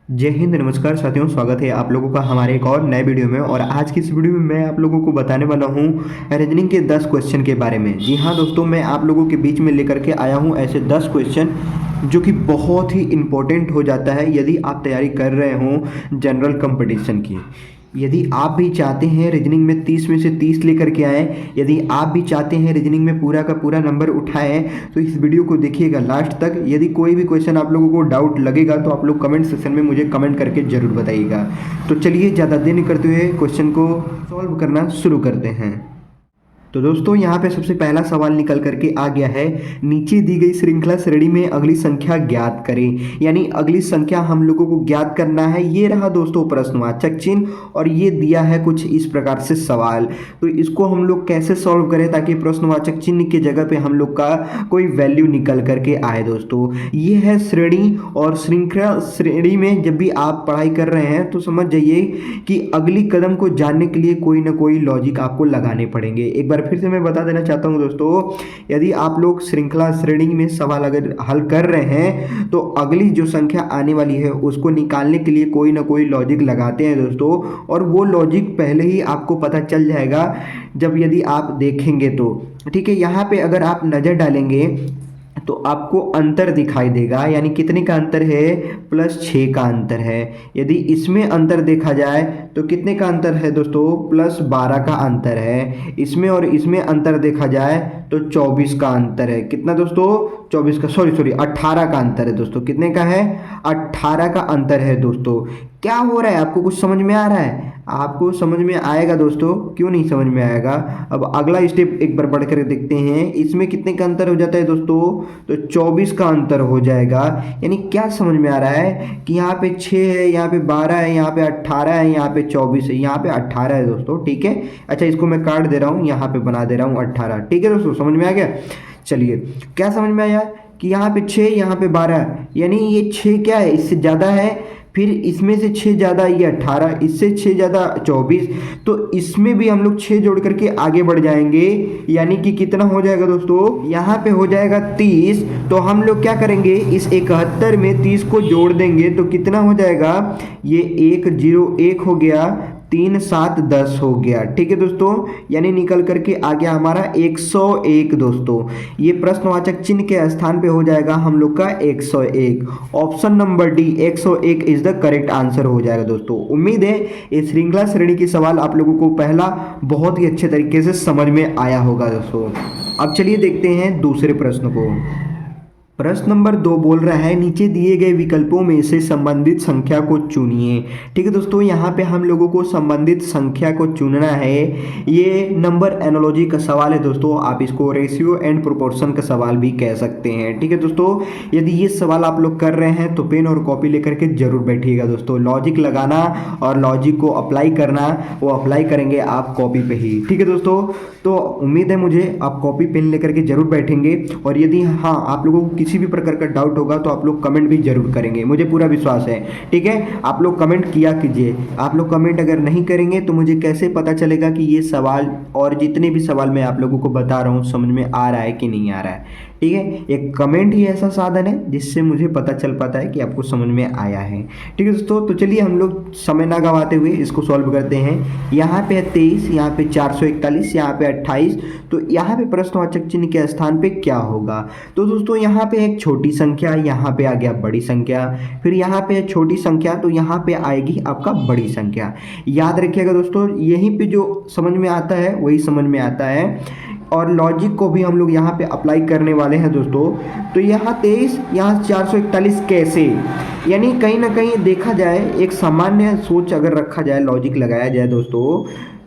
जय हिंद, नमस्कार साथियों। स्वागत है आप लोगों का हमारे एक और नए वीडियो में। और आज की इस वीडियो में मैं आप लोगों को बताने वाला हूं रीजनिंग के 10 क्वेश्चन के बारे में। जी हाँ दोस्तों, मैं आप लोगों के बीच में लेकर के आया हूं ऐसे 10 क्वेश्चन जो कि बहुत ही इम्पोर्टेंट हो जाता है यदि आप तैयारी कर रहे हो जनरल कंपटीशन की। यदि आप भी चाहते हैं रीजनिंग में 30 में से 30 लेकर के आएँ, यदि आप भी चाहते हैं रीजनिंग में पूरा का पूरा नंबर उठाएं, तो इस वीडियो को देखिएगा लास्ट तक। यदि कोई भी क्वेश्चन आप लोगों को डाउट लगेगा तो आप लोग कमेंट सेक्शन में मुझे कमेंट करके ज़रूर बताइएगा। तो चलिए ज़्यादा देर नहीं करते हुए क्वेश्चन को सॉल्व करना शुरू करते हैं। तो दोस्तों यहाँ पे सबसे पहला सवाल निकल करके आ गया है, नीचे दी गई श्रृंखला श्रेणी में अगली संख्या ज्ञात करें। यानी अगली संख्या हम लोगों को ज्ञात करना है। ये रहा दोस्तों प्रश्नवाचक चिन्ह और ये दिया है कुछ इस प्रकार से सवाल। तो इसको हम लोग कैसे सॉल्व करें ताकि प्रश्नवाचक चिन्ह की जगह पे हम लोग का कोई वैल्यू निकल करके आए। दोस्तों ये है श्रेणी, और श्रृंखला श्रेणी में जब भी आप पढ़ाई कर रहे हैं तो समझ जाइए कि अगली कदम को जानने के लिए कोई ना कोई लॉजिक आपको लगाने पड़ेंगे। एक बार फिर से मैं बता देना चाहता हूं दोस्तों, यदि आप लोग श्रृंखला श्रेणी में सवाल अगर हल कर रहे हैं तो अगली जो संख्या आने वाली है उसको निकालने के लिए कोई ना कोई लॉजिक लगाते हैं दोस्तों। और वो लॉजिक पहले ही आपको पता चल जाएगा जब यदि आप देखेंगे तो। ठीक है, यहाँ पे अगर आप नज़र डालेंगे तो आपको अंतर दिखाई देगा। यानी कितने का अंतर है? +6 का अंतर है। यदि इसमें अंतर देखा जाए तो कितने का अंतर है दोस्तों? +12 का अंतर है। इसमें और इसमें अंतर देखा जाए तो 24 का अंतर है। कितना दोस्तों? 24 का, सॉरी 18 का अंतर है दोस्तों। कितने का है? 18 का अंतर है दोस्तों। क्या हो रहा है? आपको कुछ समझ में आ रहा है? आपको समझ में आएगा दोस्तों, क्यों नहीं समझ में आएगा। अब अगला स्टेप एक बार बढ़ कर देखते हैं। इसमें कितने का अंतर हो जाता है दोस्तों? तो 24 का अंतर हो जाएगा। यानी क्या समझ में आ रहा है कि यहाँ पे 6 है, यहाँ पे 12 है, यहाँ पे 18 है, यहाँ पे 24 है, यहाँ पे 18 है दोस्तों। ठीक है, अच्छा इसको मैं काट दे रहा हूँ, यहाँ पे बना दे रहा हूँ 18। ठीक है दोस्तों, समझ में आ गया। चलिए, क्या समझ में आया कि यहाँ पे 6, यहाँ पे 12, यानी ये 6 क्या है? इससे ज़्यादा है। फिर इसमें से 6 ज़्यादा ये 18, इससे 6 ज़्यादा 24, तो इसमें भी हम लोग 6 जोड़ करके आगे बढ़ जाएंगे। यानी कि कितना हो जाएगा दोस्तों? यहाँ पे हो जाएगा 30। तो हम लोग क्या करेंगे, इस 71 में 30 को जोड़ देंगे तो कितना हो जाएगा? ये 101 हो गया, 3 7 10 हो गया। ठीक है दोस्तों, यानी निकल करके आ गया हमारा 101 दोस्तों। ये प्रश्नवाचक चिन्ह के स्थान पे हो जाएगा हम लोग का 101। Option number D 101 is the correct answer हो जाएगा दोस्तों। उम्मीद है इस श्रृंखला श्रेणी की सवाल आप लोगों को पहला बहुत ही अच्छे तरीके से समझ में आया होगा दोस्तों। अब चलिए देखते हैं दूसरे प्रश्न को। प्रश्न नंबर 2 बोल रहा है, नीचे दिए गए विकल्पों में से संबंधित संख्या को चुनिए। ठीक है दोस्तों, यहाँ पे हम लोगों को संबंधित संख्या को चुनना है। ये नंबर एनालॉजी का सवाल है दोस्तों। आप इसको रेशियो एंड प्रोपोर्शन का सवाल भी कह सकते हैं। ठीक है दोस्तों, यदि ये सवाल आप लोग कर रहे हैं तो पेन और कॉपी लेकर के जरूर बैठिएगा दोस्तों। लॉजिक लगाना और लॉजिक को अप्लाई करना, वो अप्लाई करेंगे आप कॉपी पे ही। ठीक है दोस्तों, तो उम्मीद है मुझे आप कॉपी पेन लेकर के जरूर बैठेंगे। और यदि हाँ आप लोगों को किसी भी प्रकार का डाउट होगा तो आप लोग कमेंट भी जरूर करेंगे, मुझे पूरा विश्वास है। ठीक है, आप लोग कमेंट किया कीजिए। आप लोग कमेंट अगर नहीं करेंगे तो मुझे कैसे पता चलेगा कि ये सवाल और जितने भी सवाल मैं आप लोगों को बता रहा हूँ समझ में आ रहा है कि नहीं आ रहा है। ठीक है, एक कमेंट ही ऐसा साधन है जिससे मुझे पता चल पाता है कि आपको समझ में आया है। ठीक है दोस्तों, तो चलिए हम लोग समय ना गवाते हुए इसको सॉल्व करते हैं। यहाँ पे है 23, यहाँ पे 441, यहाँ पे 28। तो यहाँ पे प्रश्नवाचक चिन्ह के स्थान पे क्या होगा? तो दोस्तों यहाँ पे एक छोटी संख्या, यहाँ पे आ गया बड़ी संख्या, फिर यहाँ पे है छोटी संख्या तो यहाँ पे आएगी आपका बड़ी संख्या। याद रखिएगा दोस्तों, यहीं पे जो समझ में आता है वही समझ में आता है। और लॉजिक को भी हम लोग यहाँ पे अप्लाई करने वाले हैं दोस्तों। तो यहाँ 23, यहाँ 441 कैसे? यानी कहीं ना कहीं देखा जाए, एक सामान्य सोच अगर रखा जाए, लॉजिक लगाया जाए दोस्तों,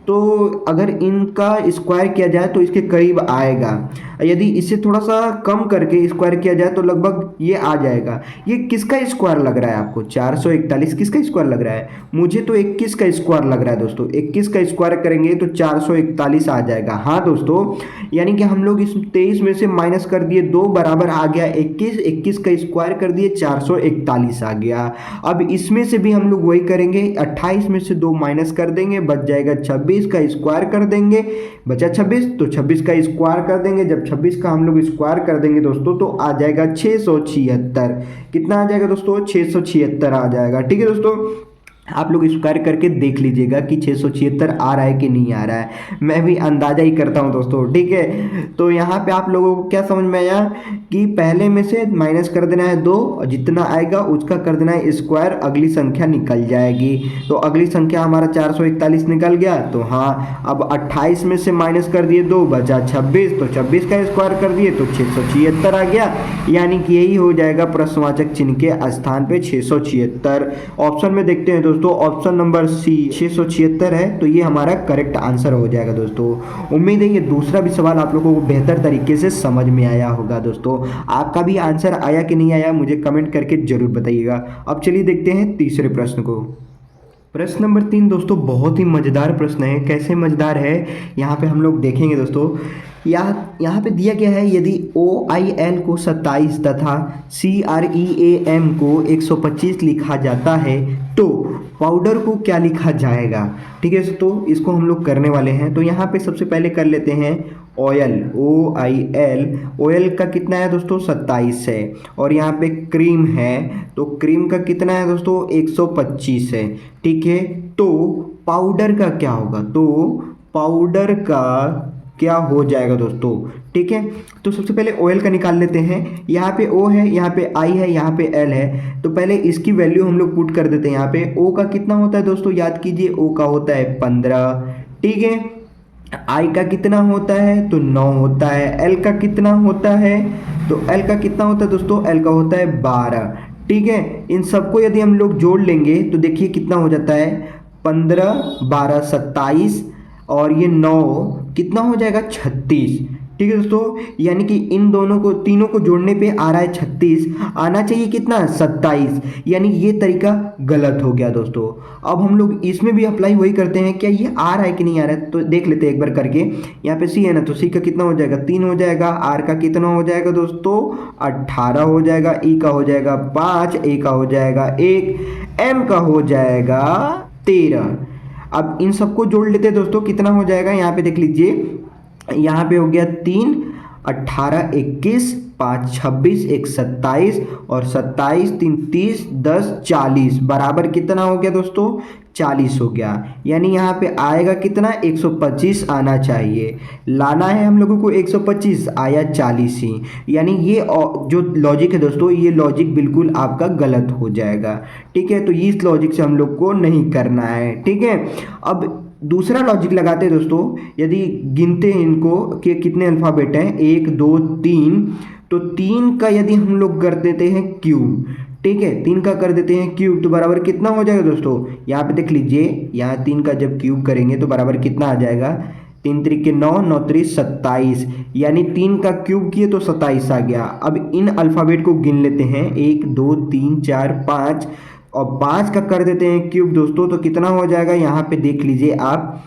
तो अगर इनका स्क्वायर किया जाए तो इसके करीब आएगा। यदि इसे थोड़ा सा कम करके स्क्वायर किया जाए तो लगभग ये आ जाएगा। ये किसका स्क्वायर लग रहा है आपको? 441 किसका स्क्वायर लग रहा है? मुझे तो 21 का स्क्वायर लग रहा है दोस्तों। 21 का स्क्वायर करेंगे तो 441 आ जाएगा। हाँ दोस्तों, यानी कि हम लोग इस 23 में से माइनस कर दिए 2, बराबर आ गया 21। 21 का स्क्वायर कर दिए 441 आ गया। अब इसमें से भी हम लोग वही करेंगे, 28 में से 2 माइनस कर देंगे, बच जाएगा 26। 26 का स्क्वायर कर देंगे, बचा 26, तो 26 का स्क्वायर कर देंगे। जब 26 का हम लोग स्क्वायर कर देंगे दोस्तों तो आ जाएगा 676। कितना आ जाएगा दोस्तों? 676 आ जाएगा। ठीक है दोस्तों, आप लोग स्क्वायर करके देख लीजिएगा कि 676 आ रहा है कि नहीं आ रहा है। मैं भी अंदाजा ही करता हूं दोस्तों। ठीक है, तो यहाँ पे आप लोगों को क्या समझ में आया कि पहले में से माइनस कर देना है 2 और जितना आएगा उसका कर देना है स्क्वायर, अगली संख्या निकल जाएगी। तो अगली संख्या हमारा 441 निकल गया। तो हाँ, अब 28 में से माइनस कर दिए 2, बचा 26, तो 26 का स्क्वायर कर दिए तो 676 आ गया। यानी कि यही हो जाएगा प्रश्नवाचक चिन्ह के स्थान पे 676। ऑप्शन में देखते हैं दोस्तों, ऑप्शन नंबर सी 676 है, तो ये हमारा करेक्ट आंसर हो जाएगा दोस्तों। उम्मीद है ये दूसरा भी सवाल आप लोगों को बेहतर तरीके से समझ में आया होगा दोस्तों। आपका भी आंसर आया कि नहीं आया मुझे कमेंट करके जरूर बताइएगा। अब चलिए देखते हैं तीसरे प्रश्न को। प्रश्न नंबर 3 दोस्तों बहुत ही मज़ेदार प्रश्न है। कैसे मज़ेदार है यहाँ पे हम लोग देखेंगे दोस्तों। यहाँ पे दिया गया है, यदि OIL को 27 तथा CREAM को 125 लिखा जाता है तो पाउडर को क्या लिखा जाएगा। ठीक है, तो इसको हम लोग करने वाले हैं। तो यहाँ पे सबसे पहले कर लेते हैं ऑयल, OIL। ऑयल का कितना है दोस्तों? 27 है। और यहाँ पे क्रीम है, तो क्रीम का कितना है दोस्तों? 125 है। ठीक है, तो पाउडर का क्या होगा? तो पाउडर का क्या हो जाएगा दोस्तों? ठीक है, तो सबसे पहले ऑयल का निकाल लेते हैं। यहाँ पे O है, यहाँ पे I है, यहाँ पे L है। तो पहले इसकी वैल्यू हम लोग पुट कर देते हैं। यहाँ पे O का कितना होता है दोस्तों? याद कीजिए, O का होता है 15। ठीक है, I का कितना होता है? तो 9 होता है। L का कितना होता है? तो L का कितना होता है दोस्तों? L का होता है 12। ठीक है, इन सबको यदि हम लोग जोड़ लेंगे तो देखिए कितना हो जाता है, 15 12 27 और ये 9 कितना हो जाएगा? 36। ठीक है दोस्तों, यानी कि इन दोनों को तीनों को जोड़ने पे आ रहा है 36, आना चाहिए कितना? 27। यानी ये तरीका गलत हो गया दोस्तों। अब हम लोग इसमें भी अप्लाई वही करते हैं, क्या ये आ रहा है कि नहीं आ रहा है, तो देख लेते हैं एक बार करके। यहाँ पे C है ना, तो C का कितना हो जाएगा? 3 हो जाएगा। R का कितना हो जाएगा दोस्तों? 18 हो जाएगा। E का हो जाएगा 5, A का हो जाएगा 1, M का हो जाएगा 13। अब इन सबको जोड़ लेते हैं दोस्तों, कितना हो जाएगा? यहाँ पे देख लीजिए, यहाँ पे हो गया 3 18 21 5 26 1 27 और 27 3 30 10 40 बराबर कितना हो गया दोस्तों? 40 हो गया। यानी यहाँ पे आएगा कितना? 125 आना चाहिए। लाना है हम लोगों को 125, आया 40 ही। यानी ये जो लॉजिक है दोस्तों, ये लॉजिक बिल्कुल आपका गलत हो जाएगा। ठीक है, तो इस लॉजिक से हम लोग को नहीं करना है। ठीक है, अब दूसरा लॉजिक लगाते हैं दोस्तों। यदि गिनते हैं इनको कि कितने अल्फ़ाबेट हैं, 1 2 3, तो 3 का यदि हम लोग कर देते हैं क्यूब, ठीक है, 3 का कर देते हैं क्यूब, तो बराबर कितना हो जाएगा दोस्तों? यहाँ पे देख लीजिए, यहाँ 3 का जब क्यूब करेंगे तो बराबर कितना आ जाएगा? 3 त्रिक 9, 9 त्रिक 27, यानी 3 का क्यूब किए तो 27 आ गया। अब इन अल्फ़ाबेट को गिन लेते हैं, 1 2 3 4 5 और 5 का कर देते हैं क्यूब दोस्तों, तो कितना हो जाएगा? यहाँ पे देख लीजिए आप।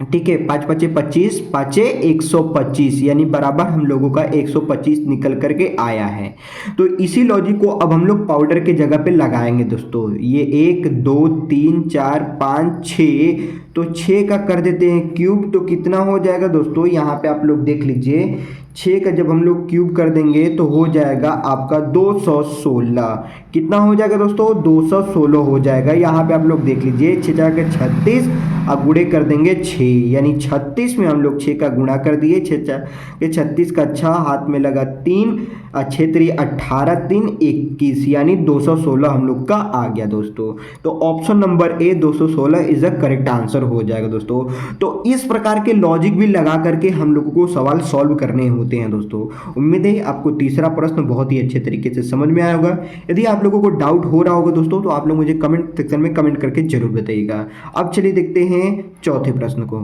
ठीक है, 5 5 25, 5 125, यानी बराबर हम लोगों का 125 निकल करके आया है। तो इसी लॉजिक को अब हम लोग पाउडर के जगह पे लगाएंगे दोस्तों। ये 1 2 3 4 5 6, तो 6 का कर देते हैं क्यूब, तो कितना हो जाएगा दोस्तों? यहाँ पे आप लोग देख लीजिए, 6 का जब हम लोग क्यूब कर देंगे तो हो जाएगा आपका 216। कितना हो जाएगा दोस्तों? 216 हो जाएगा। यहाँ पे आप लोग देख लीजिए, 6 4 36 और गुणे कर देंगे 6, यानी 36 में हम लोग 6 का गुणा कर दिए। 6 4 36 का 6 हाथ में लगा 3 और 6 3 18 3 21, यानी 216 हम लोग का आ गया दोस्तों। तो option number A 216 is the correct answer हो जाएगा दोस्तों। तो इस प्रकार के लॉजिक भी लगा करके हम लोगों को सवाल सॉल्व करने होते हैं दोस्तों। उम्मीद है आपको तीसरा प्रश्न बहुत ही अच्छे तरीके से समझ में आया होगा। यदि आप लोगों को डाउट हो रहा होगा दोस्तों, तो आप लोग मुझे कमेंट सेक्शन में कमेंट करके जरूर बताइएगा। अब चलिए देखते हैं चौथे प्रश्न को।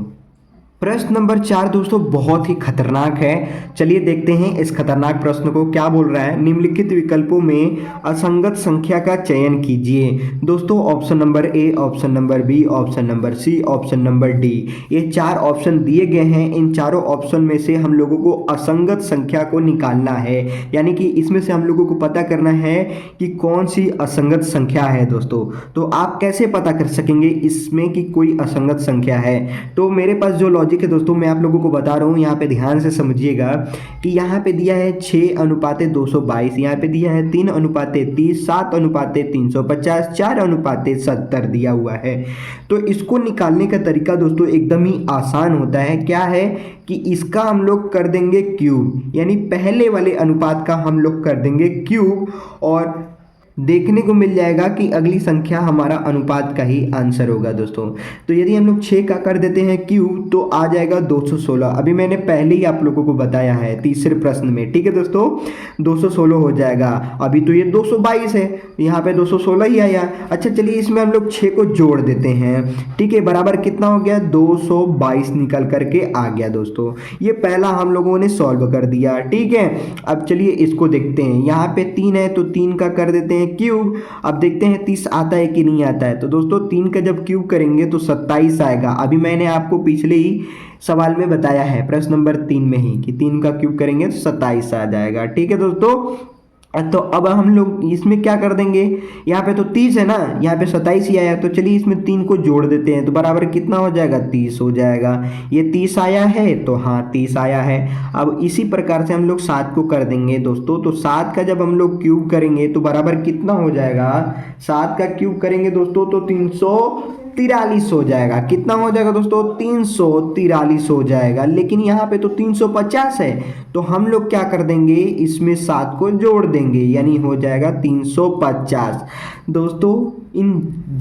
प्रश्न नंबर 4 दोस्तों बहुत ही खतरनाक है। चलिए देखते हैं इस खतरनाक प्रश्न को क्या बोल रहा है। निम्नलिखित विकल्पों में असंगत संख्या का चयन कीजिए। दोस्तों option number A, option number B, option number C, option number D, ये 4 ऑप्शन दिए गए हैं। इन चारों ऑप्शन में से हम लोगों को असंगत संख्या को निकालना है, यानी कि इसमें से हम लोगों को पता करना है कि कौन सी असंगत संख्या है। दोस्तों तो आप कैसे पता कर सकेंगे इसमें कि कोई असंगत संख्या है? तो मेरे पास जो लॉजिक है दोस्तों मैं आप लोगों को बता रहा हूँ, यहाँ पे ध्यान से समझिएगा कि यहाँ पे दिया है 6:222, यहाँ पे दिया है 3:30, 7:350, 4:70 दिया हुआ है। तो इसको निकालने का तरीका दोस्तों एकदम ही आसान होता है। क्या है कि इसका हम लोग कर देंगे क्यूब, यानी पहले वाले अनुपात का हम लोग कर देंगे क्यूब, और देखने को मिल जाएगा कि अगली संख्या हमारा अनुपात का ही आंसर होगा। दोस्तों तो यदि हम लोग 6 का कर देते हैं क्यूब तो आ जाएगा 216। अभी मैंने पहले ही आप लोगों को बताया है तीसरे प्रश्न में, ठीक है दोस्तों, 216 हो जाएगा। अभी तो ये 222 है, यहाँ पे 216 ही आया। अच्छा चलिए इसमें हम लोग 6 को जोड़ देते हैं, ठीक है, बराबर कितना हो गया, 222 निकल करके आ गया। दोस्तों ये पहला हम लोगों ने सॉल्व कर दिया, ठीक है। अब चलिए इसको देखते हैं, यहाँ पे 3 है तो 3 का कर देते हैं क्यूब। अब देखते हैं 30 आता है कि नहीं आता है। तो दोस्तों 3 का जब क्यूब करेंगे तो 27 आएगा। अभी मैंने आपको पिछले ही सवाल में बताया है, प्रश्न नंबर 3 में ही, कि 3 का क्यूब करेंगे तो 27 आ जाएगा, ठीक है दोस्तों। तो अब हम लोग इसमें क्या कर देंगे, यहाँ पे तो 30 है ना, यहाँ पे 27 ही आया, तो चलिए इसमें 3 को जोड़ देते हैं तो बराबर कितना हो जाएगा, 30 हो जाएगा। ये 30 आया है तो हाँ 30 आया है। अब इसी प्रकार से हम लोग 7 को कर देंगे दोस्तों। तो 7 का जब हम लोग क्यूब करेंगे तो बराबर कितना हो जाएगा, 7 का क्यूब करेंगे दोस्तों तो 343 हो जाएगा। कितना हो जाएगा दोस्तों, 343 हो जाएगा। लेकिन यहाँ पे तो 350 है, तो हम लोग क्या कर देंगे, इसमें 7 को जोड़ देंगे, यानी हो जाएगा 350। दोस्तों इन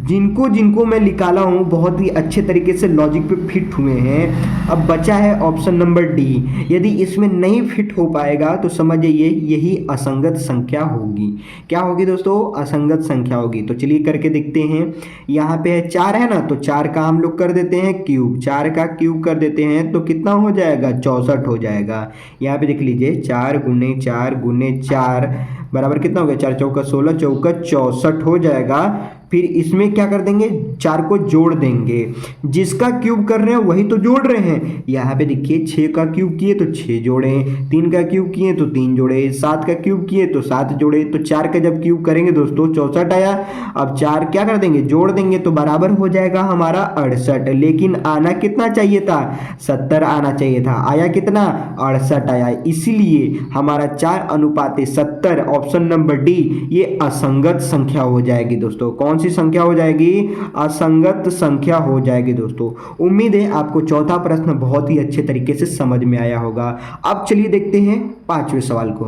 जिनको जिनको मैं निकाला हूँ बहुत ही अच्छे तरीके से लॉजिक पे फिट हुए हैं। अब बचा है ऑप्शन नंबर डी। यदि इसमें नहीं फिट हो पाएगा तो समझिए यही असंगत संख्या होगी। क्या होगी दोस्तों, असंगत संख्या होगी। तो चलिए करके देखते हैं। यहाँ पे है 4 है ना, तो 4 का हम लोग कर देते हैं क्यूब। 4 का क्यूब कर देते हैं तो कितना हो जाएगा, 64 हो जाएगा। यहाँ पे देख लीजिए 4 × 4 × 4 बराबर कितना हो गया, 4 चौका 16, चौका 64 हो जाएगा। फिर इसमें क्या कर देंगे, 4 को जोड़ देंगे। जिसका क्यूब कर रहे हैं वही तो जोड़ रहे हैं। यहाँ पे देखिए 6 का क्यूब किए तो 6 जोड़े, 3 का क्यूब किए तो 3 जोड़े, 7 का क्यूब किए तो 7 जोड़े। तो 4 का जब क्यूब करेंगे दोस्तों 64 आया। अब 4 क्या कर देंगे, जोड़ देंगे तो बराबर हो जाएगा हमारा 68। लेकिन आना कितना चाहिए था, 70 आना चाहिए था। आया कितना, 68 आया। इसीलिए हमारा 4:70 ऑप्शन नंबर डी ये असंगत संख्या हो जाएगी। दोस्तों कौन सी संख्या हो जाएगी, असंगत संख्या हो जाएगी। दोस्तों उम्मीद है आपको चौथा प्रश्न बहुत ही अच्छे तरीके से समझ में आया होगा। अब चलिए देखते हैं 5वें सवाल को।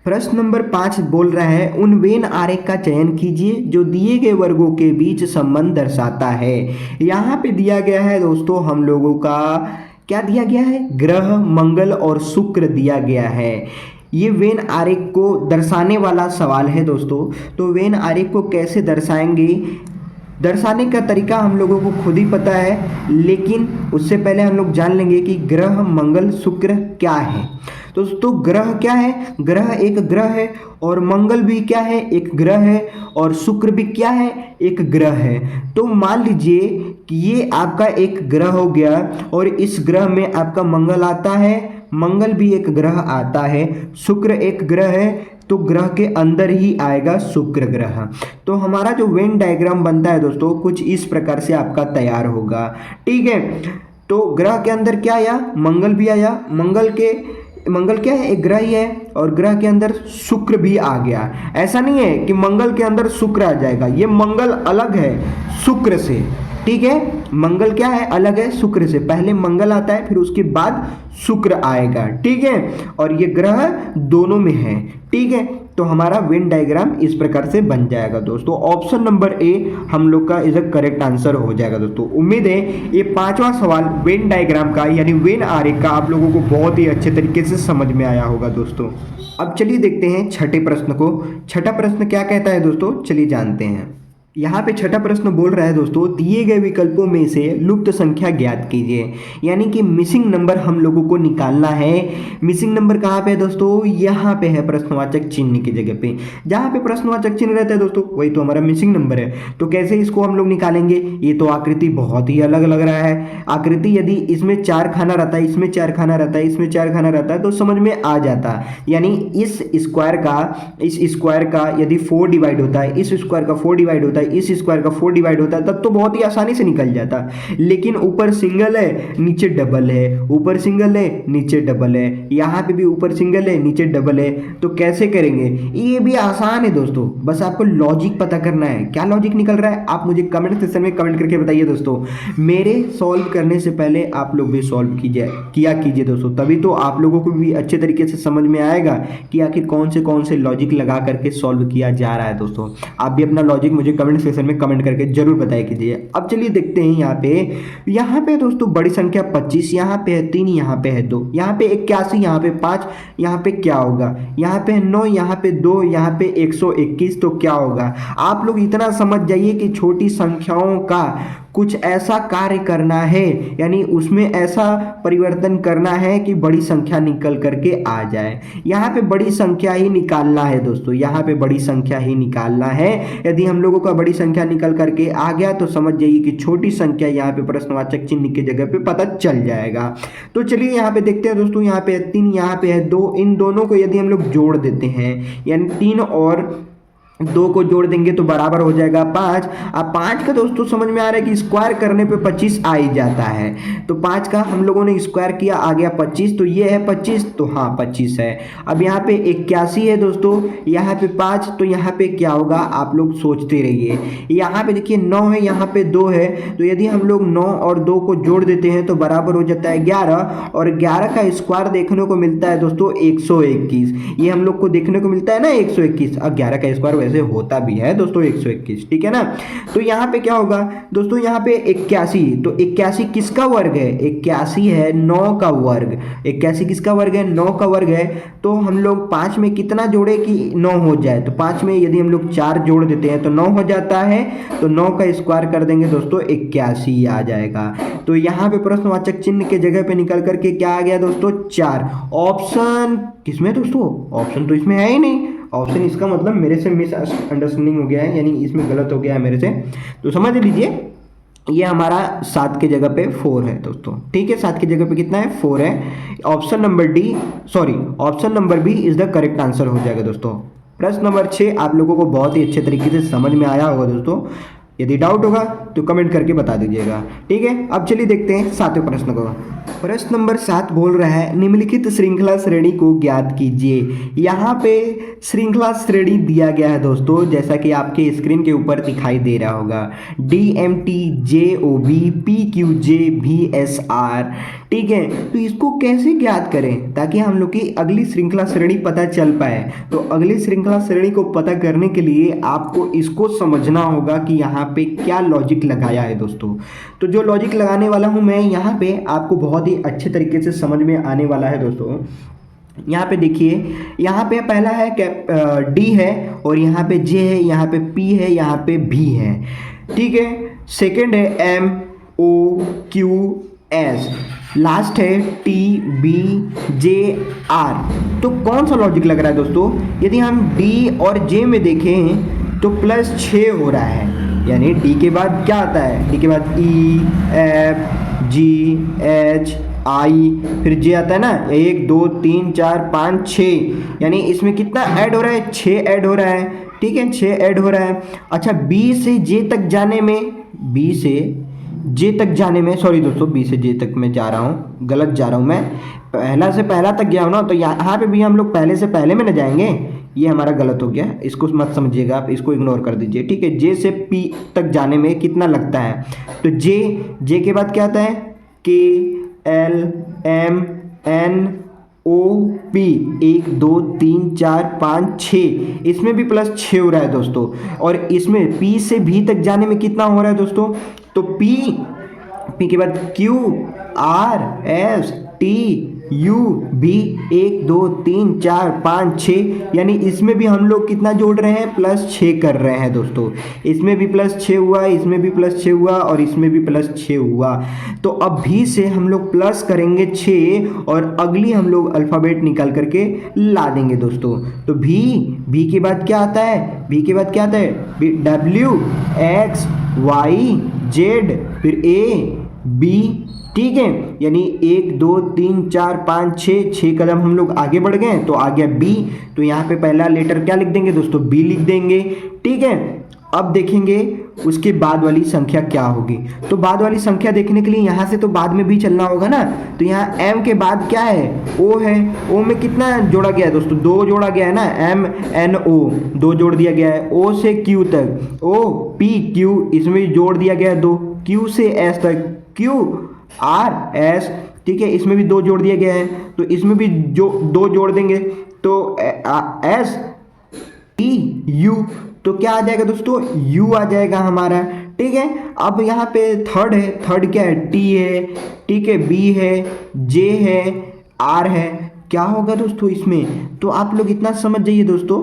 प्रश्न नंबर 5 बोल रहा है, उन वेन आरेख का चयन कीजिए जो दिए गए वर्गों के बीच संबंध दर्शाता है। यहाँ पे दिया गया है दोस्तों हम लोगों का क्या दिया गया है, ग्रह मंगल और शुक्र दिया गया है। ये वेन आरेख को दर्शाने वाला सवाल है दोस्तों। तो वेन आरेख को कैसे दर्शाएंगे, दर्शाने का तरीका हम लोगों को खुद ही पता है, लेकिन उससे पहले हम लोग जान लेंगे कि ग्रह मंगल शुक्र क्या है। दोस्तों ग्रह क्या है, ग्रह एक ग्रह है, और मंगल भी क्या है, एक ग्रह है, और शुक्र भी क्या है, एक ग्रह है। तो मान लीजिए कि ये आपका एक ग्रह हो गया और इस ग्रह में आपका मंगल आता है, मंगल भी एक ग्रह आता है, शुक्र एक ग्रह है, तो ग्रह के अंदर ही आएगा शुक्र ग्रह। तो हमारा जो वेन डायग्राम बनता है दोस्तों कुछ इस प्रकार से आपका तैयार होगा, ठीक है। तो ग्रह के अंदर क्या आया, मंगल भी आया, मंगल क्या है, एक ग्रह ही है, और ग्रह के अंदर शुक्र भी आ गया। ऐसा नहीं है कि मंगल के अंदर शुक्र आ जाएगा, ये मंगल अलग है शुक्र से, ठीक है। मंगल क्या है, अलग है शुक्र से। पहले मंगल आता है फिर उसके बाद शुक्र आएगा, ठीक है। और ये ग्रह दोनों में है, ठीक है। तो हमारा वेन डायग्राम इस प्रकार से बन जाएगा दोस्तों। ऑप्शन नंबर ए हम लोग का इज अ करेक्ट आंसर हो जाएगा दोस्तों। उम्मीद है ये 5वां सवाल वेन डायग्राम का यानी वेन आरेख का आप लोगों को बहुत ही अच्छे तरीके से समझ में आया होगा दोस्तों। अब चलिए देखते हैं छठे प्रश्न को। छठा प्रश्न क्या कहता है दोस्तों, चलिए जानते हैं। यहाँ पे छठा प्रश्न बोल रहा है दोस्तों, दिए गए विकल्पों में से लुप्त संख्या ज्ञात कीजिए। यानी कि मिसिंग नंबर हम लोगों को निकालना है। मिसिंग नंबर कहाँ पे है दोस्तों? यहाँ पे है प्रश्नवाचक चिन्ह की जगह पे। जहाँ पे प्रश्नवाचक चिन्ह रहता है दोस्तों वही तो हमारा मिसिंग नंबर है। तो कैसे इसको हम लोग निकालेंगे? ये तो आकृति बहुत ही अलग लग रहा है। आकृति यदि इसमें 4 खाना रहता है, इसमें 4 खाना रहता है, इसमें 4 खाना रहता है तो समझ में आ जाता। यानी इस स्क्वायर का यदि 4 डिवाइड होता है, इस स्क्वायर का 4 डिवाइड होता है, इस स्क्वायर का 4 डिवाइड होता है, तब तो बहुत ही आसानी से निकल जाता। लेकिन ऊपर सिंगल है नीचे डबल है, ऊपर सिंगल है नीचे डबल है, यहाँ पे भी ऊपर सिंगल है नीचे डबल है, तो कैसे करेंगे? ये भी आसान है दोस्तों, बस आपको लॉजिक पता करना है। क्या लॉजिक निकल रहा है आप मुझे कमेंट सेक्शन में कमेंट करके बताइए दोस्तों। मेरे सॉल्व करने से पहले आप लोग भी सॉल्व किया कीजिए दोस्तों, तभी तो आप लोगों को भी अच्छे तरीके से समझ में आएगा कि आखिर कौन से लॉजिक लगा करके सॉल्व किया जा रहा है दोस्तों। आप भी अपना लॉजिक मुझे कमेंट सेक्शन में कमेंट करके जरूर बताया कीजिए। अब चलिए देखते हैं यहाँ पे दोस्तों बड़ी संख्या 25, यहाँ पे है 3, यहाँ पे है 2, यहाँ पे 81, यहाँ पे 5, यहाँ पे क्या होगा? यहाँ पे 9, यहाँ पे 2, यहाँ पे 121, तो क्या होगा? आप लोग इतना समझ जाइए कि छोटी संख्याओं का कुछ ऐसा कार्य करना है, यानी उसमें ऐसा परिवर्तन करना है कि बड़ी संख्या निकल करके आ जाए। यहाँ पे बड़ी संख्या ही निकालना है दोस्तों, यहाँ पे बड़ी संख्या ही निकालना है। यदि हम लोगों का बड़ी संख्या निकल करके आ गया तो समझ जाइए कि छोटी संख्या यहाँ पे प्रश्नवाचक चिन्ह की जगह पे पता चल जाएगा। तो चलिए यहाँ पे देखते हैं दोस्तों, यहाँ पे 3, यहाँ पे है 2, इन दोनों को यदि हम लोग जोड़ देते हैं, यानी 3 और 2 को जोड़ देंगे तो बराबर हो जाएगा 5। अब 5 का दोस्तों समझ में आ रहा है कि स्क्वायर करने पे 25 आ ही जाता है, तो 5 का हम लोगों ने स्क्वायर किया आ गया 25, तो ये है 25, तो हाँ 25 है। अब यहाँ पे 81 है दोस्तों, यहाँ पे 5, तो यहाँ पे क्या होगा आप लोग सोचते रहिए। यहाँ पे देखिए 9 है, यहाँ पे 2 है, तो यदि हम लोग 9 और 2 को जोड़ देते हैं तो बराबर हो जाता है 11, और 11 का स्क्वायर देखने को मिलता है दोस्तों 121। ये हम लोग को देखने को मिलता है ना 121। अब 11 का स्क्वायर से होता भी है दोस्तों 121, ठीक है ना। तो यहाँ पे क्या होगा दोस्तों, यहाँ पे 81, तो 81 किसका वर्ग है? 81 है 9 का वर्ग। 81 किसका वर्ग है? 9 का वर्ग है। तो हम लोग 5 में कितना जोड़े कि 9 हो जाए? तो 5 में यदि हम लोग 4 जोड़ देते हैं तो 9 हो जाता है, तो 9 का स्क्वायर कर देंगे दोस्तों 81 आ जाएगा। तो यहाँ पे प्रश्नवाचक चिन्ह के जगह पे निकल करके क्या आ गया दोस्तों? 4। ऑप्शन किसमें दोस्तों? ऑप्शन तो इसमें है ही नहीं। ऑप्शन इसका मतलब मेरे से मिस अंडरस्टैंडिंग हो गया है, यानी इसमें गलत हो गया है मेरे से, तो समझ लीजिए ये हमारा 7 के जगह पे 4 है दोस्तों, ठीक है। 7 की जगह पे कितना है? 4 है। Option number B is the correct answer हो जाएगा दोस्तों। प्रश्न नंबर 6 आप लोगों को बहुत ही अच्छे तरीके से समझ में आया होगा दोस्तों। यदि डाउट होगा तो कमेंट करके बता दीजिएगा, ठीक है। अब चलिए देखते हैं 7वें प्रश्न को। प्रश्न नंबर 7 बोल रहा है, निम्नलिखित श्रृंखला श्रेणी को ज्ञात कीजिए। यहाँ पे श्रृंखला श्रेणी दिया गया है दोस्तों, जैसा कि आपके स्क्रीन के ऊपर दिखाई दे रहा होगा, DMT JOB PQJ VSR, ठीक है। तो इसको कैसे ज्ञात करें ताकि हम लोग की अगली श्रृंखला श्रेणी पता चल पाए? तो अगली श्रृंखला श्रेणी को पता करने के लिए आपको इसको समझना होगा कि यहाँ पे क्या लॉजिक लगाया है दोस्तों। तो जो लॉजिक लगाने वाला हूँ मैं यहाँ पे, आपको बहुत ही अच्छे तरीके से समझ में आने वाला है दोस्तों। यहाँ पे देखिए, यहाँ पे पहला है D है, और यहाँ पे J है, यहाँ पे P है, यहाँ पे B है, ठीक है। सेकंड है MOQS, लास्ट है TBJR। तो कौन सा लॉजिक लग रहा है दोस्तों? यदि हम D और J में देखें तो +6 हो रहा है, यानी D के बाद क्या आता है? D के बाद E F G H I, फिर J आता है ना, 1 2 3 4 5 6, यानी इसमें कितना ऐड हो रहा है? 6 ऐड हो रहा है, ठीक है, 6 ऐड हो रहा है। अच्छा, B से J तक जाने में सॉरी दोस्तों, B से J तक मैं जा रहा हूँ, गलत जा रहा हूँ मैं, पहला से पहला तक गया हूँ ना, तो यहाँ पे भी हम लोग पहले से पहले में न जाएंगे, ये हमारा गलत हो गया, इसको मत समझिएगा आप, इसको इग्नोर कर दीजिए, ठीक है। J से P तक जाने में कितना लगता है? तो J के बाद क्या आता है? K L M N O P, 1 2 3 4 5 6, इसमें भी +6 हो रहा है दोस्तों। और इसमें P से V तक जाने में कितना हो रहा है दोस्तों? तो P के बाद Q R S T you भी 1 2 3 4 5 6, यानी इसमें भी हम लोग कितना जोड़ रहे हैं, +6 कर रहे हैं दोस्तों। इसमें भी +6 हुआ, इसमें भी +6 हुआ और इसमें भी +6 हुआ। तो अब भी से हम लोग प्लस करेंगे 6 और अगली हम लोग अल्फ़ाबेट निकाल करके ला देंगे दोस्तों। तो भी के बाद क्या आता है, भी के बाद क्या आता है, WXYZ, फिर AB, ठीक है। यानी 1 2 3 4 5 6 कदम हम लोग आगे बढ़ गए तो आ गया B। तो यहाँ पे पहला लेटर क्या लिख देंगे दोस्तों, B लिख देंगे, ठीक है। अब देखेंगे उसके बाद वाली संख्या क्या होगी। तो बाद वाली संख्या देखने के लिए यहाँ से तो बाद में भी चलना होगा ना। तो यहाँ M के बाद क्या है, O है। O में कितना जोड़ा गया है दोस्तों, 2 जोड़ा गया है ना, MNO 2 जोड़ दिया गया है। O से Q तक, OPQ इसमें भी जोड़ दिया गया है 2, Q से S तक QRS, ठीक है, इसमें भी 2 जोड़ दिया गया है। तो इसमें भी जो 2 जोड़ देंगे तो STU, तो क्या आ जाएगा दोस्तों, U आ जाएगा हमारा, ठीक है। अब यहाँ पे थर्ड है, थर्ड क्या है, T है, ठीक है, B है, J है, R है। क्या होगा दोस्तों इसमें, तो आप लोग इतना समझ जाइए दोस्तों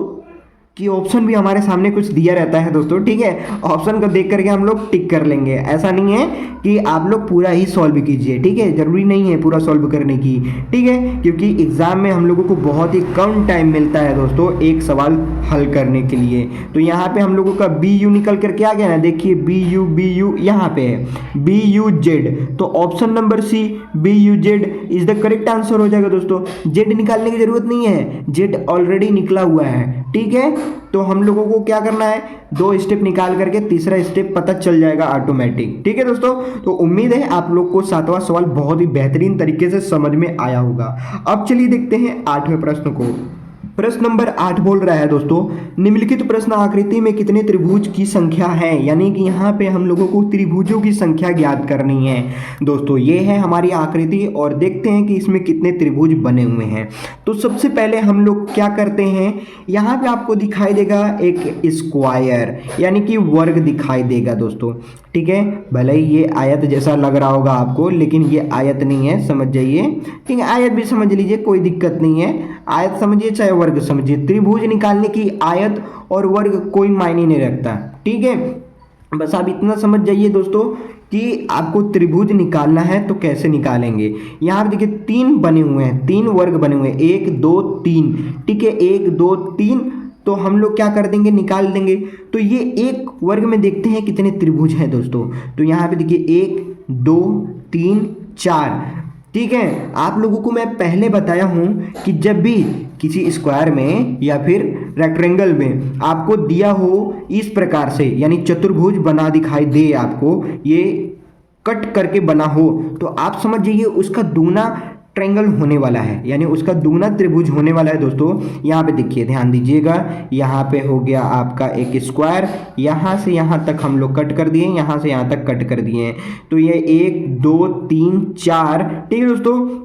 कि ऑप्शन भी हमारे सामने कुछ दिया रहता है दोस्तों, ठीक है। ऑप्शन को देख करके हम लोग टिक कर लेंगे, ऐसा नहीं है कि आप लोग पूरा ही सॉल्व कीजिए, ठीक है। जरूरी नहीं है पूरा सॉल्व करने की, ठीक है, क्योंकि एग्जाम में हम लोगों को बहुत ही कम टाइम मिलता है दोस्तों एक सवाल हल करने के लिए। तो यहाँ पे हम लोगों का BU निकल करके आ गया ना, देखिए BU यहाँ पे है BUZ। तो option number C BUZ is the correct answer हो जाएगा दोस्तों। Z निकालने की जरूरत नहीं है, Z ऑलरेडी निकला हुआ है, ठीक है। तो हम लोगों को क्या करना है, 2 स्टेप निकाल करके तीसरा स्टेप पता चल जाएगा ऑटोमेटिक, ठीक है दोस्तों। तो उम्मीद है आप लोग को 7वां सवाल बहुत ही बेहतरीन तरीके से समझ में आया होगा। अब चलिए देखते हैं 8वें प्रश्न को। प्रश्न नंबर 8 बोल रहा है दोस्तों, निम्नलिखित प्रश्न आकृति में कितने त्रिभुज की संख्या है। यानी कि यहाँ पे हम लोगों को त्रिभुजों की संख्या ज्ञात करनी है दोस्तों। ये है हमारी आकृति और देखते हैं कि इसमें कितने त्रिभुज बने हुए हैं। तो सबसे पहले हम लोग क्या करते हैं, यहाँ पे आपको दिखाई देगा एक स्क्वायर, यानी कि वर्ग दिखाई देगा दोस्तों, ठीक है। भले ही ये आयत जैसा लग रहा होगा आपको, लेकिन ये आयत नहीं है, समझ जाइए, ठीक है। आयत भी समझ लीजिए, कोई दिक्कत नहीं है, आयत समझिए चाहे वर्ग समझिए। त्रिभुज निकालने की आयत और वर्ग कोई मायने नहीं रखता, ठीक है। बस आप इतना समझ जाइए दोस्तों कि आपको त्रिभुज निकालना है तो कैसे निकालेंगे। यहाँ पे देखिए 3 बने हुए हैं, 3 वर्ग बने हुए हैं, 1 2 3, ठीक है, 1 2 3। तो हम लोग क्या कर देंगे, निकाल देंगे। तो ये एक वर्ग में देखते हैं कितने त्रिभुज हैं दोस्तों। तो यहाँ पे देखिए 1 2 3 4, ठीक है। आप लोगों को मैं पहले बताया हूं कि जब भी किसी स्क्वायर में या फिर रेक्टेंगल में आपको दिया हो इस प्रकार से, यानी चतुर्भुज बना दिखाई दे आपको, ये कट करके बना हो, तो आप समझ जाइए उसका दूना ट्रायंगल होने वाला है, यानी उसका दूना त्रिभुज होने वाला है दोस्तों। यहाँ पे देखिए, ध्यान दीजिएगा, यहाँ पे हो गया आपका एक स्क्वायर, यहाँ से यहाँ तक हम लोग कट कर दिए, यहाँ से यहाँ तक कट कर दिए। तो ये 1 2 3 4, ठीक है दोस्तों,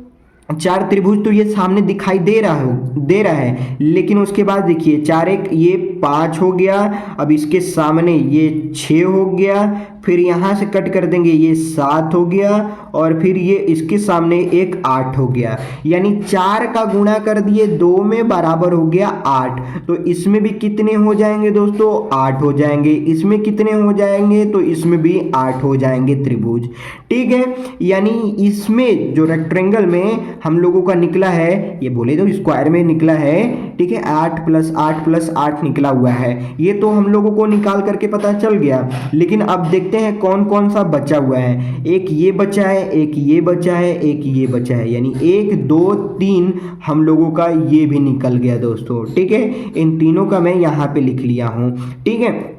4 त्रिभुज तो ये सामने दिखाई दे रहा है। लेकिन उसके बाद देखिए 4 1 ये 5 हो गया, अब इसके सामने ये 6 हो गया, फिर यहाँ से कट कर देंगे ये 7 हो गया, और फिर ये इसके सामने एक 8 हो गया। यानी 4 का गुणा कर दिए 2 में, बराबर हो गया 8। तो इसमें भी कितने हो जाएंगे दोस्तों, 8 हो जाएंगे। इसमें कितने हो जाएंगे, तो इसमें भी 8 हो जाएंगे त्रिभुज, ठीक है। यानी इसमें जो रेक्टेंगल में हम लोगों का निकला है, ये बोले तो स्क्वायर में निकला है, ठीक है, 8 + 8 + 8 निकला हुआ है। ये तो हम लोगों को निकाल करके पता चल गया। लेकिन अब देखते हैं कौन कौन सा बचा हुआ है। एक ये बचा है, एक ये बचा है, एक ये बचा है, यानी 1 2 3 हम लोगों का ये भी निकल गया दोस्तों, ठीक है। इन तीनों का मैं यहाँ पे लिख लिया हूँ, ठीक है।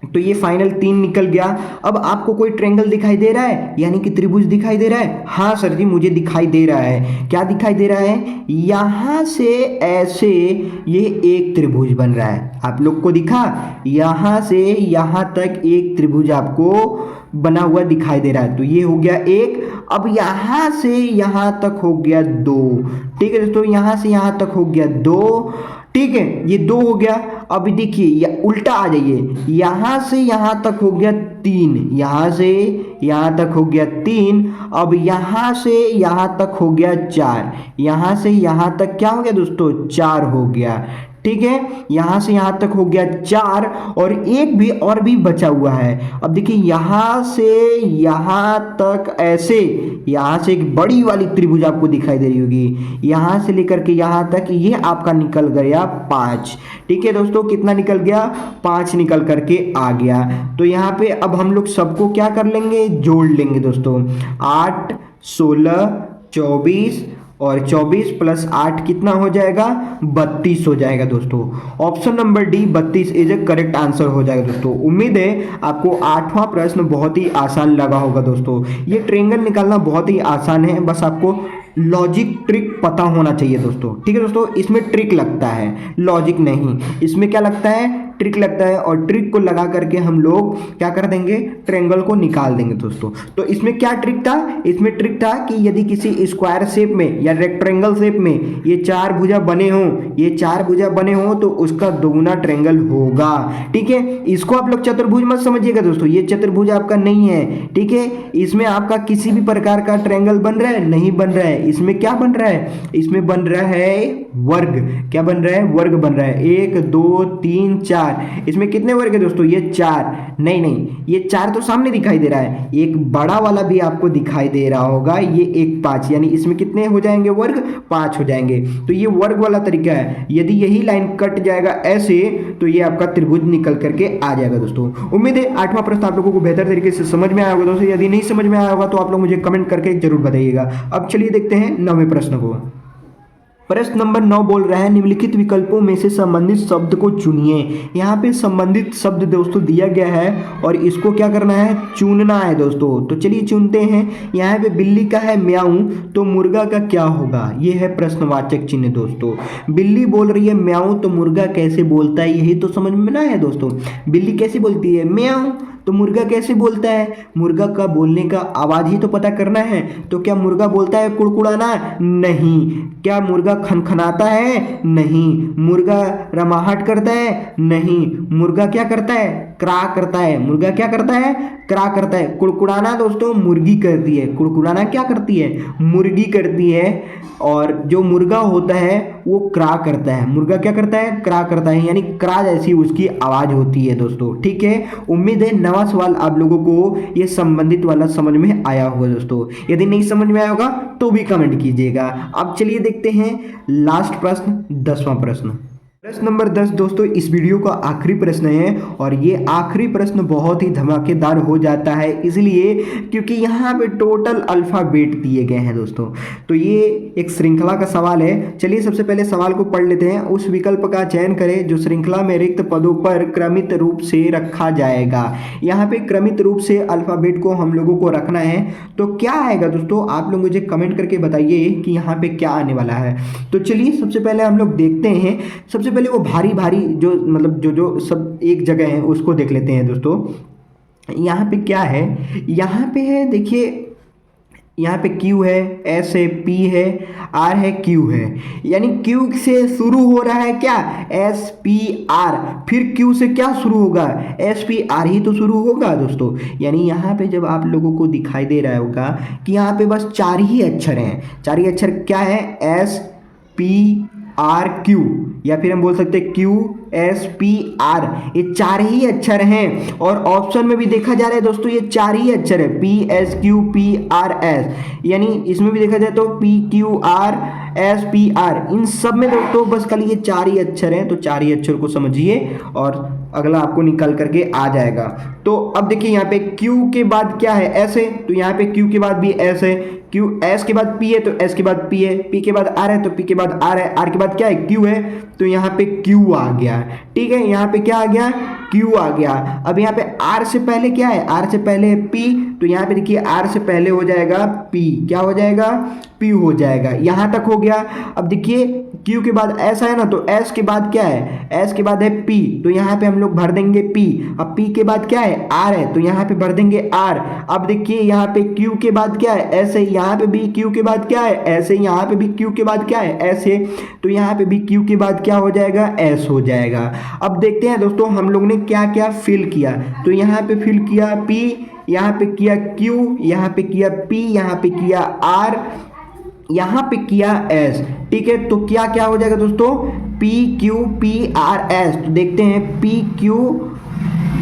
तो ये फाइनल 3 निकल गया। अब आपको कोई ट्रायंगल दिखाई दे रहा है, यानी कि त्रिभुज दिखाई दे रहा है। हाँ सर जी, मुझे दिखाई दे रहा है। क्या दिखाई दे रहा है, यहाँ से ऐसे ये एक त्रिभुज बन रहा है। आप लोग को दिखा, यहाँ से यहाँ तक एक त्रिभुज आपको बना हुआ दिखाई दे रहा है। तो ये हो गया 1। अब यहाँ से यहाँ तक हो गया 2, ठीक है दोस्तों, यहाँ से यहाँ तक हो गया 2, ठीक है, ये 2 हो गया। अब देखिए उल्टा आ जाइए, यहाँ से यहाँ तक हो गया 3, यहाँ से यहाँ तक हो गया 3, अब यहाँ से यहाँ तक हो गया 4, यहाँ से यहाँ तक क्या हो गया दोस्तों 4 हो गया। ठीक है, यहाँ से यहाँ तक हो गया 4 और एक भी और भी बचा हुआ है। अब देखिए यहाँ से यहाँ तक ऐसे, यहाँ से एक बड़ी वाली त्रिभुज आपको दिखाई दे रही होगी, यहाँ से लेकर के यहाँ तक ये आपका निकल गया 5। ठीक है दोस्तों, कितना निकल गया 5 निकल करके आ गया। तो यहाँ पे अब हम लोग सबको क्या कर लेंगे, जोड़ लेंगे दोस्तों। 8 16 24 और 24 प्लस 8 कितना हो जाएगा 32 हो जाएगा दोस्तों। Option number D 32 is A correct answer हो जाएगा दोस्तों। उम्मीद है आपको 8वां प्रश्न बहुत ही आसान लगा होगा दोस्तों। ये ट्रायंगल निकालना बहुत ही आसान है, बस आपको लॉजिक ट्रिक पता होना चाहिए दोस्तों। ठीक है दोस्तों, इसमें ट्रिक लगता है, लॉजिक नहीं। इसमें क्या लगता है, ट्रिक लगता है, और ट्रिक को लगा करके हम लोग क्या कर देंगे, ट्रायंगल को निकाल देंगे दोस्तों। तो इसमें क्या ट्रिक था, इसमें ट्रिक था कि यदि किसी स्क्वायर शेप में या रेक्टेंगल शेप में ये 4 भुजा बने हों, ये 4 भुजा बने हों तो उसका दोगुना ट्रायंगल होगा। ठीक है, इसको आप लोग चतुर्भुज मत समझिएगा दोस्तों, ये चतुर्भुज आपका नहीं है। ठीक है, इसमें आपका किसी भी प्रकार का ट्रायंगल बन रहा है, नहीं बन रहा है। इसमें क्या बन रहा है, इसमें बन रहा है वर्ग। क्या बन रहा है, वर्ग बन रहा है। 1 2 3 4, इसमें कितने वर्ग है दोस्तों, ये 4। नहीं, ये 4 तो सामने दिखाई दे रहा है, एक बड़ा वाला भी आपको दिखाई दे रहा होगा, ये 1 5, यानी इसमें कितने हो जाएंगे वर्ग, 5 हो जाएंगे। तो ये वर्ग वाला तरीका है। यदि यही लाइन कट जाएगा ऐसे तो ये आपका त्रिभुज निकल करके आ जाएगा दोस्तों। उम्मीद है 8वां प्रश्न आप लोगों को बेहतर तरीके से समझ में आया होगा दोस्तों। यदि नहीं समझ में आया होगा तो आप लोग मुझे कमेंट करके जरूर बताइएगा। अब चलिए देखते हैं 9वें प्रश्न को। प्रश्न नंबर 9 बोल रहा है, निम्नलिखित विकल्पों में से संबंधित शब्द को चुनिए। यहाँ पे संबंधित शब्द दोस्तों दिया गया है और इसको क्या करना है, चुनना है दोस्तों। तो चलिए चुनते हैं। यहाँ पे बिल्ली का है म्याऊं, तो मुर्गा का क्या होगा, ये है प्रश्नवाचक चिन्ह दोस्तों। बिल्ली बोल रही है म्याऊं, तो मुर्गा कैसे बोलता है, यही तो समझ में ना है दोस्तों। बिल्ली कैसे बोलती है, म्याऊं, तो मुर्गा कैसे बोलता है, मुर्गा का बोलने का आवाज ही तो पता करना है। तो क्या मुर्गा बोलता है कुड़कुड़ाना, नहीं। क्या मुर्गा खनखनाता है, नहीं। मुर्गा रमाहट करता है, नहीं। मुर्गा क्या करता है, क्रा करता है। मुर्गा क्या करता है, क्रा करता है। कुड़कुड़ाना दोस्तों मुर्गी करती है, कुड़कुड़ाना क्या करती है, मुर्गी करती है। और जो मुर्गा होता है वो क्रा करता है। मुर्गा क्या करता है, क्रा करता है, यानी क्रा जैसी उसकी आवाज होती है दोस्तों। ठीक है, उम्मीद है नवा सवाल आप लोगों को ये संबंधित वाला समझ में आया होगा दोस्तों। यदि नहीं समझ में आया होगा तो भी कमेंट कीजिएगा। अब चलिए देखते हैं लास्ट प्रश्न, 10वां प्रश्न। प्रश्न नंबर 10 दोस्तों इस वीडियो का आखिरी प्रश्न है और ये आखिरी प्रश्न बहुत ही धमाकेदार हो जाता है, इसलिए क्योंकि यहाँ पे टोटल अल्फ़ाबेट दिए गए हैं दोस्तों। तो ये एक श्रृंखला का सवाल है। चलिए सबसे पहले सवाल को पढ़ लेते हैं। उस विकल्प का चयन करें जो श्रृंखला में रिक्त पदों पर क्रमित रूप से रखा जाएगा। यहाँ पे क्रमित रूप से अल्फ़ाबेट को हम लोगों को रखना है। तो क्या आएगा दोस्तों, आप लोग मुझे कमेंट करके बताइए कि यहाँ पे क्या आने वाला है। तो चलिए सबसे पहले हम लोग देखते हैं। सबसे पहले वो भारी भारी जो मतलब जो सब एक जगह है उसको देख लेते हैं दोस्तों। यहाँ पे क्या है, यहाँ पे है देखिए, यहाँ पे Q है, S है, P है, R है, Q है। यानी Q से शुरू हो रहा है क्या, S P R, फिर Q से क्या शुरू होगा, S P R ही तो शुरू होगा दोस्तों। यानी यहाँ पे जब आप लोगों को दिखाई दे रहा होगा कि यहाँ पे बस 4 ही अक्षर हैं। 4 ही अक्षर क्या है, S P R Q, या फिर हम बोल सकते हैं Q S P R, ये 4 ही अक्षर हैं। और ऑप्शन में भी देखा जा रहा है दोस्तों ये 4 ही अक्षर है, P S Q P R S, यानी इसमें भी देखा जाए तो P Q R S P R, इन सब में दोस्तों बस खाली ये 4 ही अक्षर हैं। तो 4 ही अक्षर को समझिए और अगला आपको निकल करके आ जाएगा। तो अब देखिए यहाँ पे Q के बाद क्या है, S है, तो यहाँ पे Q के बाद भी S है। Q S के बाद P है तो S के बाद P है, P के बाद R है तो P के बाद R है, R के बाद क्या है, Q है, तो यहाँ पे Q आ गया। ठीक है, यहाँ पे क्या आ गया, Q आ गया। अब यहाँ पे R से पहले क्या है, R से पहले है P, तो यहाँ पे देखिए R से पहले हो जाएगा P, क्या हो जाएगा, P हो जाएगा। यहाँ तक हो गया। अब देखिए क्यू के बाद एस है ना, तो एस के बाद क्या है, एस के बाद है पी, तो यहाँ पे हम लोग भर देंगे पी। अब पी के बाद क्या है, आर है, तो यहाँ पे भर देंगे आर। अब देखिए यहाँ पे क्यू के बाद क्या है, एस है, यहाँ पे भी क्यू के बाद क्या है, एस है, यहाँ पे भी क्यू के बाद क्या है, एस है, तो यहाँ पे भी क्यू के बाद क्या हो जाएगा, एस हो जाएगा। अब देखते हैं दोस्तों हम लोग ने क्या क्या फिल किया। तो यहाँ पे फिल किया पी, यहाँ पे किया क्यू, यहाँ पे किया पी, यहाँ पे किया आर, यहाँ पे किया एस। ठीक है, तो क्या क्या हो जाएगा दोस्तों, P Q P R S. तो देखते हैं पी क्यू,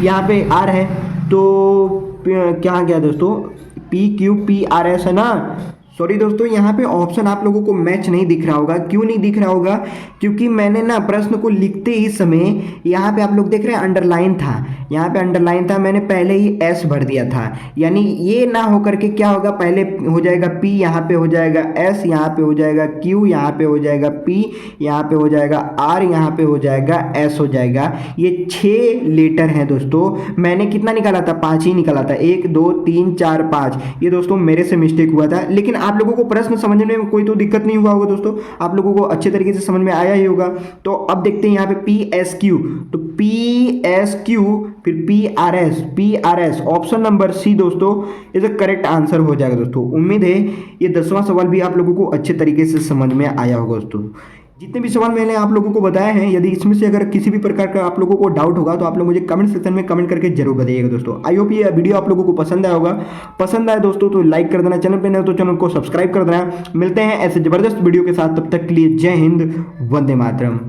यहाँ पे आर है, तो क्या गया दोस्तों, P Q P R S है ना। सॉरी दोस्तों, यहाँ पे ऑप्शन आप लोगों को मैच नहीं दिख रहा होगा। क्यों नहीं दिख रहा होगा, क्योंकि मैंने ना प्रश्न को लिखते ही समय यहाँ पे आप लोग देख रहे हैं अंडरलाइन था, यहाँ पे अंडरलाइन था, मैंने पहले ही एस भर दिया था। यानी ये ना होकर के क्या होगा, पहले हो जाएगा पी, यहाँ पे हो जाएगा एस, यहाँ पे हो जाएगा क्यू, यहाँ पे हो जाएगा पी, यहाँ पे हो जाएगा आर, यहाँ पे हो जाएगा एस हो जाएगा। ये 6 लेटर हैं दोस्तों। मैंने कितना निकाला था, 5 ही निकाला था, 1 2 3 4 5। ये दोस्तों मेरे से मिस्टेक हुआ था, लेकिन आप लोगों को प्रश्न समझने में कोई तो दिक्कत नहीं हुआ होगा दोस्तों, आप लोगों को अच्छे तरीके से समझ में आया ही होगा। तो अब देखते हैं यहाँ पे पी एस क्यू, तो पी एस क्यू फिर P R S, option number C दोस्तों इज अ करेक्ट आंसर हो जाएगा दोस्तों। उम्मीद है ये 10वां सवाल भी आप लोगों को अच्छे तरीके से समझ में आया होगा दोस्तों। जितने भी सवाल मैंने आप लोगों को बताए हैं, यदि इसमें से अगर किसी भी प्रकार का आप लोगों को डाउट होगा तो आप लोग मुझे कमेंट सेक्शन में कमेंट करके जरूर बताइएगा दोस्तों। आई होप ये वीडियो आप लोगों को पसंद आया होगा। पसंद आए दोस्तों तो लाइक कर देना, चैनल पे नए तो चैनल को सब्सक्राइब कर देना। मिलते हैं ऐसे जबरदस्त वीडियो के साथ, तब तक के लिए जय हिंद, वंदे मातरम।